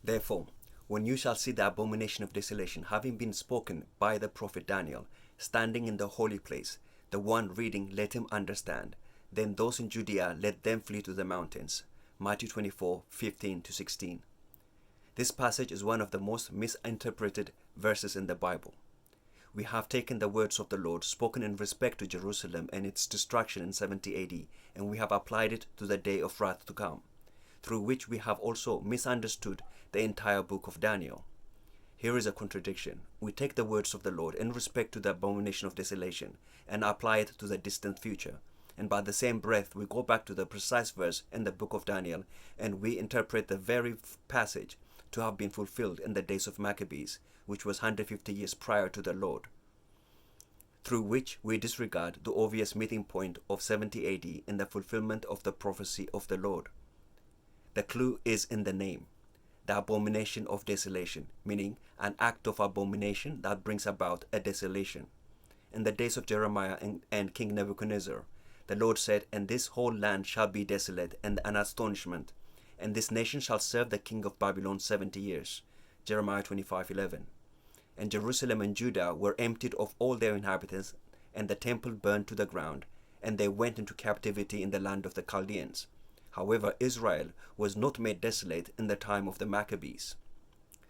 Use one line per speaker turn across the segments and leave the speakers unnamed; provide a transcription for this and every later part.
Therefore, when you shall see the abomination of desolation having been spoken by the prophet Daniel, standing in the holy place, the one reading let him understand. Then those in Judea let them flee to the mountains. Matthew 24:15-16. This passage is one of the most misinterpreted verses in the Bible. We have taken the words of the Lord spoken in respect to Jerusalem and its destruction in 70 AD, and we have applied it to the day of wrath to come, through which we have also misunderstood the entire book of Daniel. Here is a contradiction. We take the words of the Lord in respect to the abomination of desolation and apply it to the distant future, and by the same breath we go back to the precise verse in the book of Daniel and we interpret the very passage to have been fulfilled in the days of Maccabees, which was 150 years prior to the Lord, through which we disregard the obvious meeting point of 70 AD in the fulfillment of the prophecy of the Lord. The clue is in the name, the abomination of desolation, meaning an act of abomination that brings about a desolation. In the days of Jeremiah and King Nebuchadnezzar, the Lord said, "And this whole land shall be desolate and an astonishment, and this nation shall serve the king of Babylon 70 years. Jeremiah 25:11. And Jerusalem and Judah were emptied of all their inhabitants, and the temple burned to the ground, and they went into captivity in the land of the Chaldeans. However, Israel was not made desolate in the time of the Maccabees.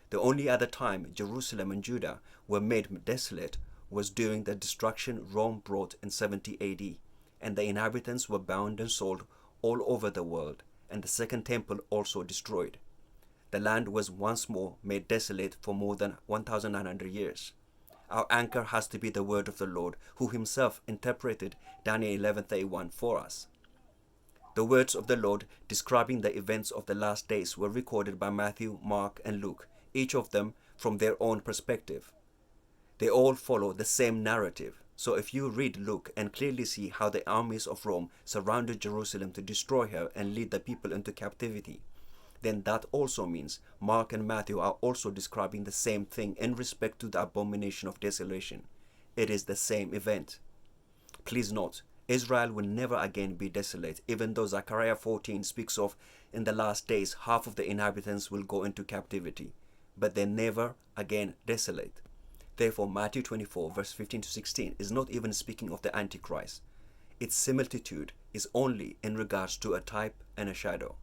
The only other time Jerusalem and Judah were made desolate was during the destruction Rome brought in 70 AD, and the inhabitants were bound and sold all over the world, and the second temple also destroyed. The land was once more made desolate for more than 1,900 years. Our anchor has to be the word of the Lord, who himself interpreted Daniel 11:31 for us. The words of the Lord describing the events of the last days were recorded by Matthew, Mark, and Luke, each of them from their own perspective. They all follow the same narrative. So if you read Luke and clearly see how the armies of Rome surrounded Jerusalem to destroy her and lead the people into captivity, then that also means Mark and Matthew are also describing the same thing in respect to the abomination of desolation. It is the same event. Please note, Israel will never again be desolate, even though Zechariah 14 speaks of in the last days half of the inhabitants will go into captivity, but they're never again desolate. Therefore, Matthew 24 verse 15-16 is not even speaking of the Antichrist. Its similitude is only in regards to a type and a shadow.